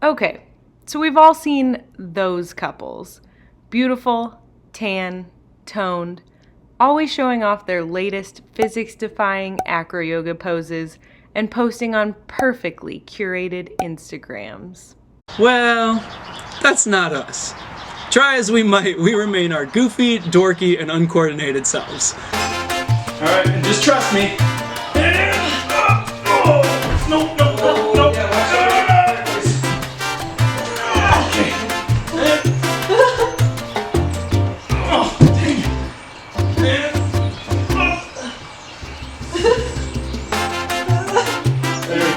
Okay, so we've all seen those couples. Beautiful, tan, toned, always showing off their latest physics-defying acro yoga poses and posting on perfectly curated Instagrams. Well, that's not us. Try as we might, we remain our goofy, dorky, and uncoordinated selves. Alright, and just trust me.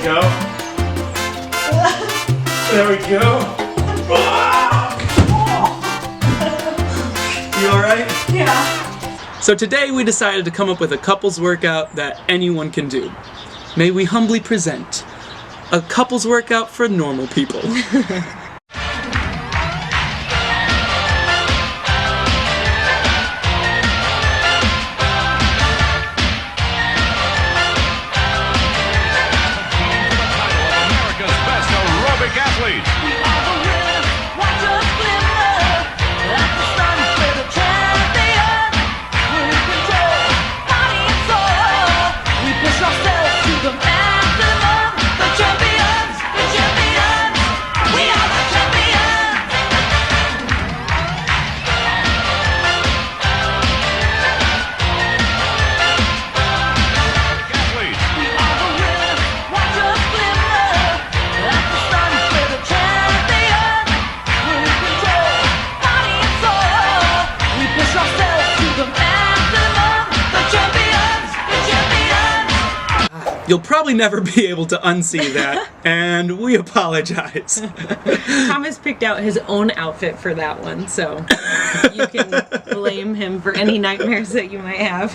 No. There we go. You alright? Yeah. So today we decided to come up with a couples workout that anyone can do. May we humbly present a couples workout for normal people. You'll probably never be able to unsee that, and we apologize. Thomas picked out his own outfit for that one, so you can blame him for any nightmares that you might have.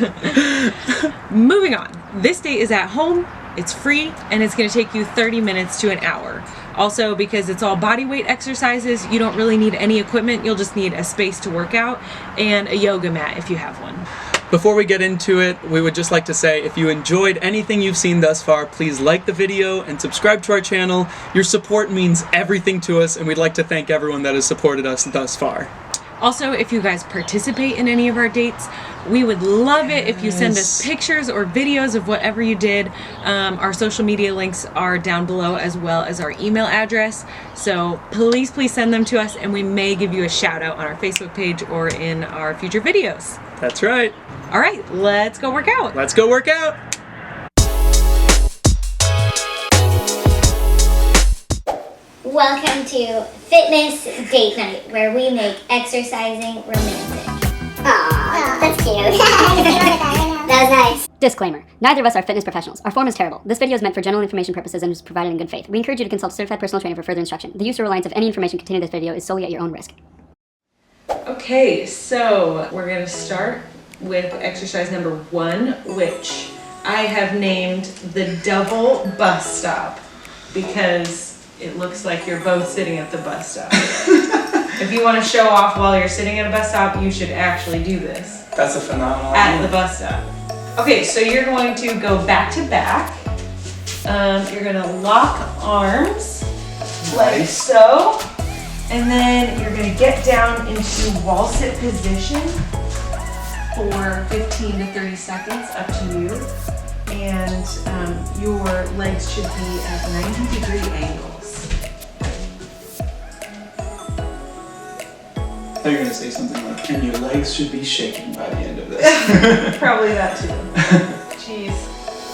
Moving on. This day is at home, it's free, and it's going to take you 30 minutes to an hour. Also, because it's all body weight exercises, you don't really need any equipment. You'll just need a space to work out and a yoga mat if you have one. Before we get into it, we would just like to say if you enjoyed anything you've seen thus far, please like the video and subscribe to our channel. Your support means everything to us, and we'd like to thank everyone that has supported us thus far. Also, if you guys participate in any of our dates, we would love it if you send us pictures or videos of whatever you did. Our social media links are down below, as well as our email address. So please send them to us, and we may give you a shout out on our Facebook page or in our future videos. That's right. All right, let's go work out. Let's go work out. Welcome to Fitness Date Night, where we make exercising romantic. Aww, that's cute. That was nice. Disclaimer. Neither of us are fitness professionals. Our form is terrible. This video is meant for general information purposes and is provided in good faith. We encourage you to consult a certified personal trainer for further instruction. The use or reliance of any information contained in this video is solely at your own risk. Okay, so we're going to start with exercise number 1, which I have named the double bus stop because it looks like you're both sitting at the bus stop. If you want to show off while you're sitting at a bus stop, you should actually do this. That's a phenomenal At the bus stop. Okay, so you're going to go back to back. You're going to lock arms like so. And then you're going to get down into wall sit position for 15 to 30 seconds, up to you. And your legs should be at 90-degree angles. I thought you were going to say something like, and your legs should be shaking by the end of this. Probably that too. Jeez,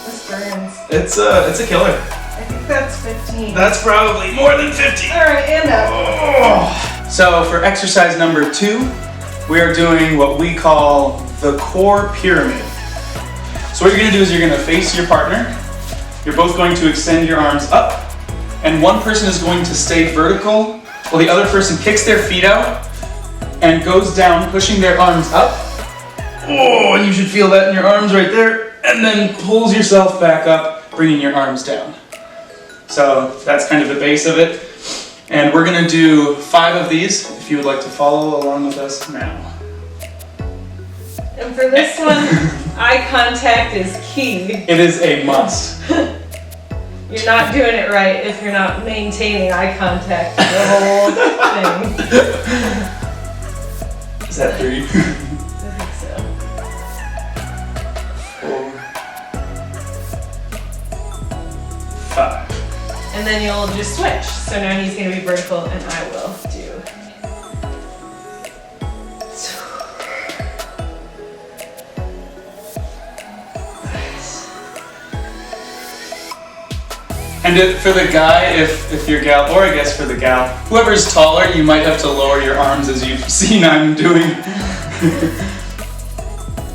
this burns. It's a killer. I think that's 15. That's probably more than 50. All right, and up. Oh. So for exercise number 2, we are doing what we call the core pyramid. So what you're going to do is you're going to face your partner. You're both going to extend your arms up, and one person is going to stay vertical while the other person kicks their feet out and goes down, pushing their arms up. Oh, and you should feel that in your arms right there, and then pulls yourself back up, bringing your arms down. So that's kind of the base of it. And we're going to do 5 of these, if you would like to follow along with us now. And for this one, eye contact is key. It is a must. You're not doing it right if you're not maintaining eye contact the whole thing. Is that 3? I think so. 4, 5. And then you'll just switch. So now he's going to be vertical and I will do. And for the guy, if you're gal, or I guess for the gal, whoever's taller, you might have to lower your arms as you've seen I'm doing.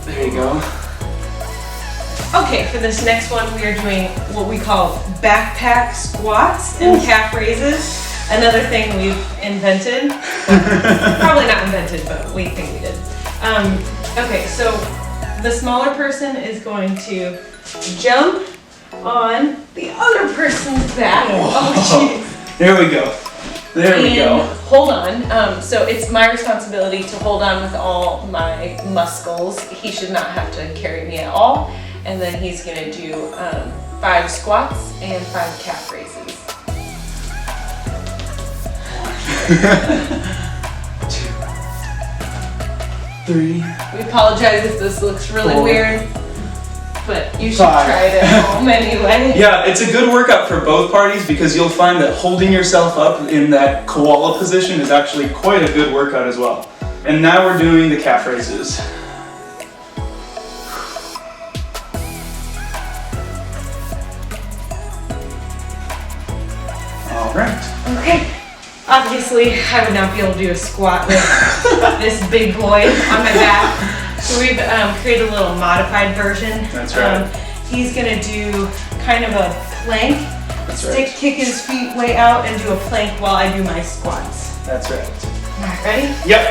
There you go. Okay, for this next one, we are doing what we call backpack squats and calf raises. Another thing we've invented. Probably not invented, but we think we did. Okay, so the smaller person is going to jump on the other person's back. Oh, jeez. There we go. There we go. Hold on. So it's my responsibility to hold on with all my muscles. He should not have to carry me at all. And then he's gonna do 5 squats and 5 calf raises. 2, 3. We apologize if this looks really 4, weird, but you should 5. try it at home anyway. Yeah, it's a good workout for both parties because you'll find that holding yourself up in that koala position is actually quite a good workout as well. And now we're doing the calf raises. All right. Okay. Obviously, I would not be able to do a squat with this big boy on my back. So we've created a little modified version. That's right. He's gonna do kind of a plank. That's right. Kick his feet way out and do a plank while I do my squats. That's right. All right, ready? Yep.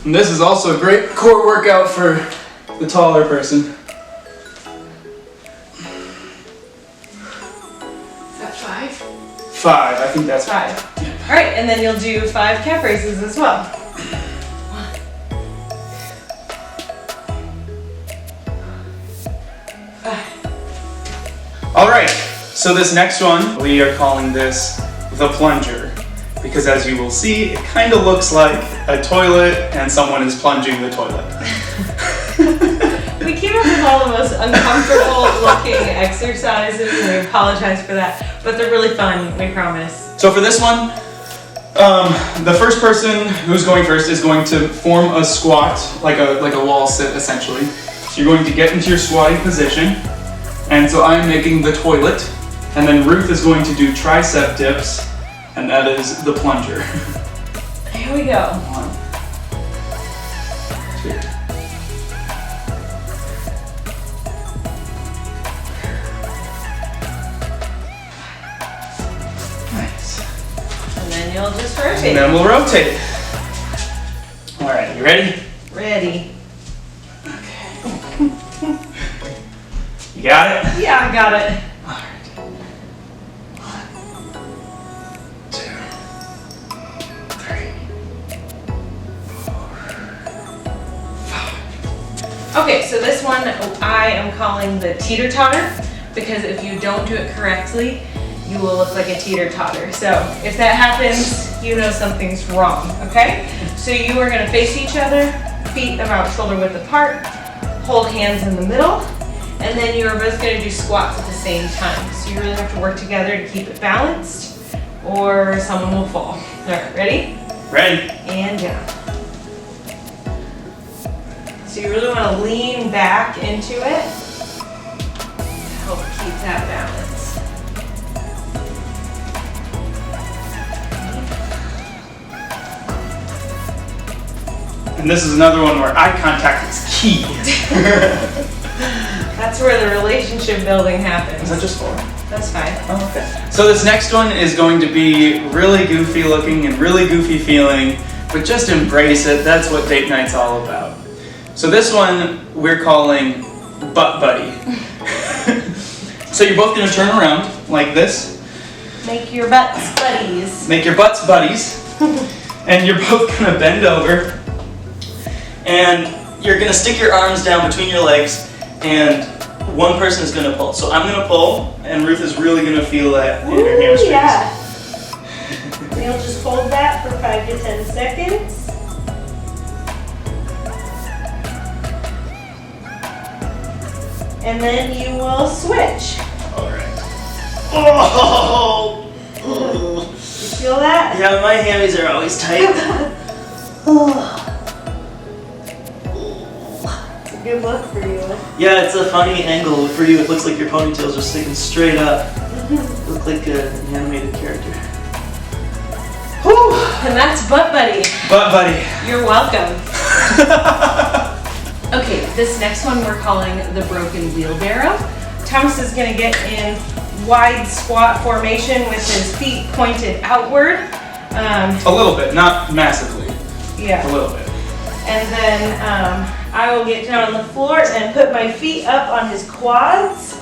And this is also a great core workout for the taller person. Is that 5? 5, I think that's 5. All right, and then you'll do 5 calf raises as well. All right, so this next one, we are calling this the plunger, because as you will see, it kind of looks like a toilet and someone is plunging the toilet. We came up with all the most uncomfortable looking exercises, and we apologize for that, but they're really fun, we promise. So for this one, the first person who's going first is going to form a squat, like a wall sit essentially. So you're going to get into your squatting position. And so I'm making the toilet, and then Ruth is going to do tricep dips, and that is the plunger. Here we go. 1, 2. Nice. And then you'll just rotate. And then we'll rotate. All right, you ready? Ready. You got it? Yeah, I got it. All right. 1, 2, 3, 4, 5. Okay, so this one I am calling the teeter-totter, because if you don't do it correctly, you will look like a teeter-totter. So if that happens, you know something's wrong, okay? So you are gonna face each other, feet about shoulder width apart, hold hands in the middle, and then you are both going to do squats at the same time. So you really have to work together to keep it balanced, or someone will fall. All right, ready? Ready. And down. So you really want to lean back into it to help keep that balance. And this is another one where eye contact is key. That's where the relationship building happens. Is that just 4? That's fine. Oh, okay. So this next one is going to be really goofy looking and really goofy feeling, but just embrace it. That's what date night's all about. So this one we're calling Butt Buddy. So you're both going to turn around like this. Make your butts buddies. Make your butts buddies. And you're both going to bend over. And you're going to stick your arms down between your legs and one person is gonna pull. So I'm gonna pull, and Ruth is really gonna feel that in her Ooh, hamstrings. yeah. You'll just hold that for 5 to 10 seconds. And then you will switch. All right. Oh! You feel that? Yeah, my hammies are always tight. It's a good look for you. Yeah, it's a funny angle for you. It looks like your ponytails are sticking straight up. Look like an animated character. Whew. And that's Butt Buddy. Butt Buddy. You're welcome. Okay, this next one we're calling the broken wheelbarrow. Thomas is gonna get in wide squat formation with his feet pointed outward. A little bit, not massively. Yeah. A little bit. And then I will get down on the floor and put my feet up on his quads.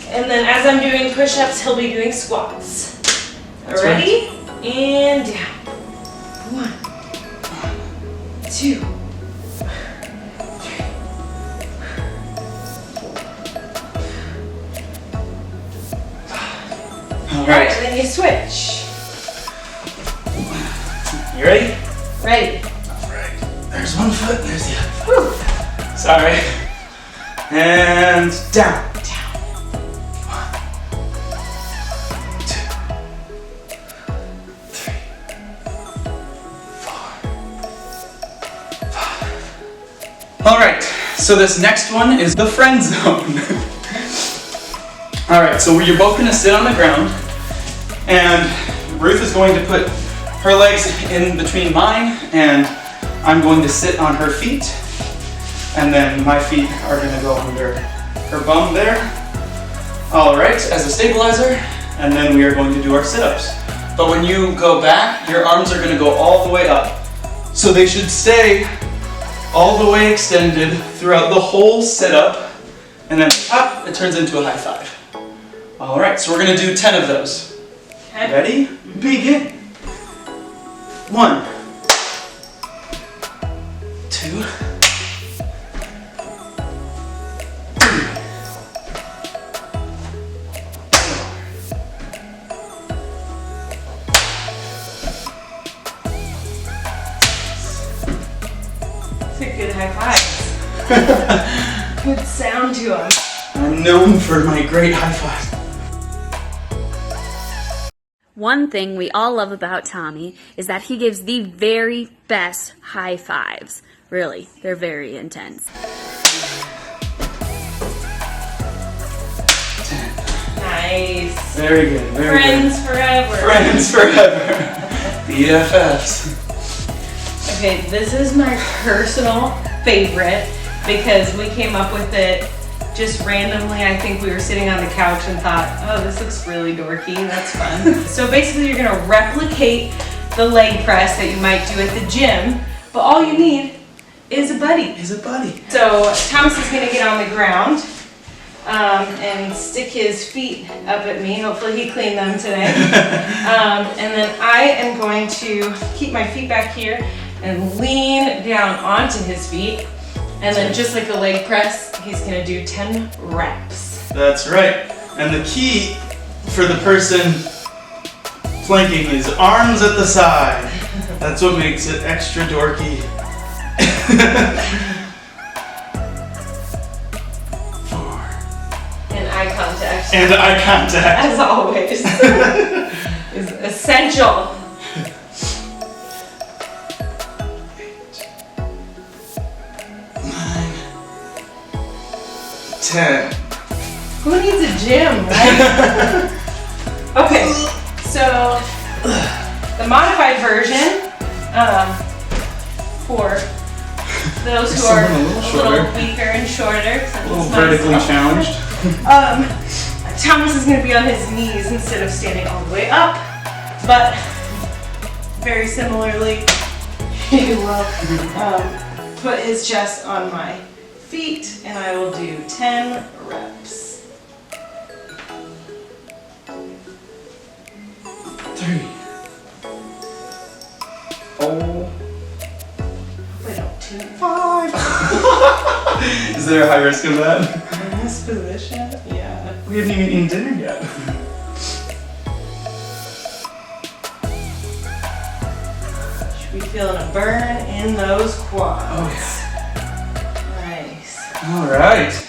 And then as I'm doing push-ups, he'll be doing squats. That's Ready? And down. 1, 2. All right. And then you switch. You ready? Ready. All right. There's one foot, there's the other. Whew. Sorry. And down. Down. 1, 2, 3, 4, 5. All right. So this next one is the friend zone. All right. So you're both gonna sit on the ground, and Ruth is going to put her legs in between mine, and I'm going to sit on her feet. And then my feet are gonna go under her bum there. All right, as a stabilizer, and then we are going to do our sit-ups. But when you go back, your arms are gonna go all the way up. So they should stay all the way extended throughout the whole sit-up, and then up, it turns into a high five. All right, so we're gonna do 10 of those. Okay. Ready? Begin. 1, 2, 3, 4. Good high fives. Good sound to them. I'm known for my great high five. One thing we all love about Tommy is that he gives the very best high fives. Really, they're very intense. 10. Nice. Very good, very Friends forever. good. Friends forever. BFFs. Okay, this is my personal favorite because we came up with it just randomly. I think we were sitting on the couch and thought, oh, this looks really dorky, that's fun. So basically you're gonna replicate the leg press that you might do at the gym, but all you need is a buddy. Is a buddy. So Thomas is gonna get on the ground and stick his feet up at me. Hopefully he cleaned them today. And then I am going to keep my feet back here and lean down onto his feet. And then just like a leg press, he's gonna do 10 reps. That's right. And the key for the person planking is arms at the side. That's what makes it extra dorky. 4. And eye contact, And eye contact. as always, is essential. 9, 10. Who needs a gym, right? Okay, so the modified version for those who are Someone a little weaker and shorter, A little vertically challenged. Thomas is going to be on his knees instead of standing all the way up, but very similarly, he will put his chest on my feet, and I will do 10 reps. 3. Oh. Wait, no, 2. 5. Is there a high risk of that? In this position? Yeah. We haven't even eaten dinner yet. Should be feeling a burn in those quads. Oh, Nice. All right.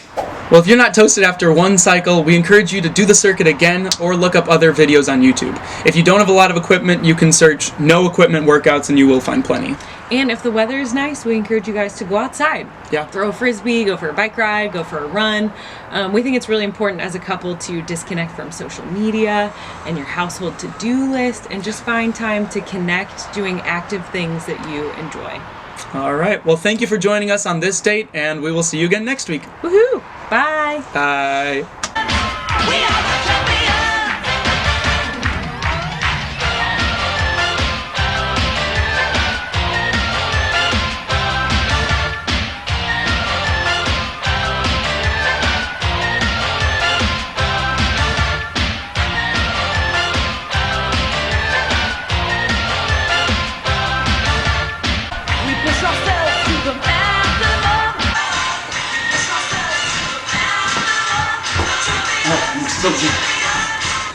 Well, if you're not toasted after one cycle, we encourage you to do the circuit again or look up other videos on YouTube. If you don't have a lot of equipment, you can search no equipment workouts and you will find plenty. And if the weather is nice, we encourage you guys to go outside. Yeah. Throw a frisbee, go for a bike ride, go for a run. We think it's really important as a couple to disconnect from social media and your household to-do list and just find time to connect doing active things that you enjoy. All right. Well, thank you for joining us on this date, and we will see you again next week. Woohoo! Bye! Bye.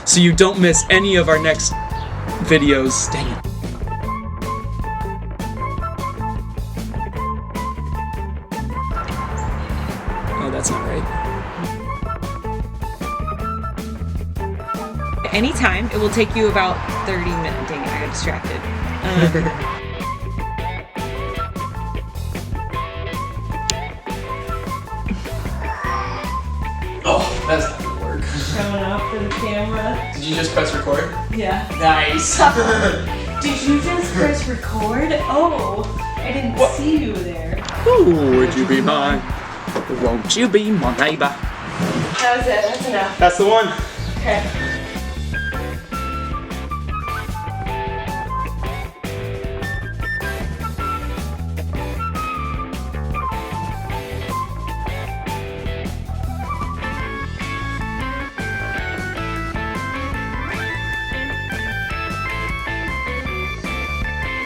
So you don't miss any of our next videos. Dang it. Oh, that's not right. Anytime. It will take you about 30 minutes. Dang it, I got distracted. Oh, that's not gonna work. Showing up for the camera. Did you just press record? Yeah. Nice. Did you just press record? Oh, I didn't see you there. Ooh, would you be mine? Won't you be my neighbor? That was it. That's enough. That's the one. Okay.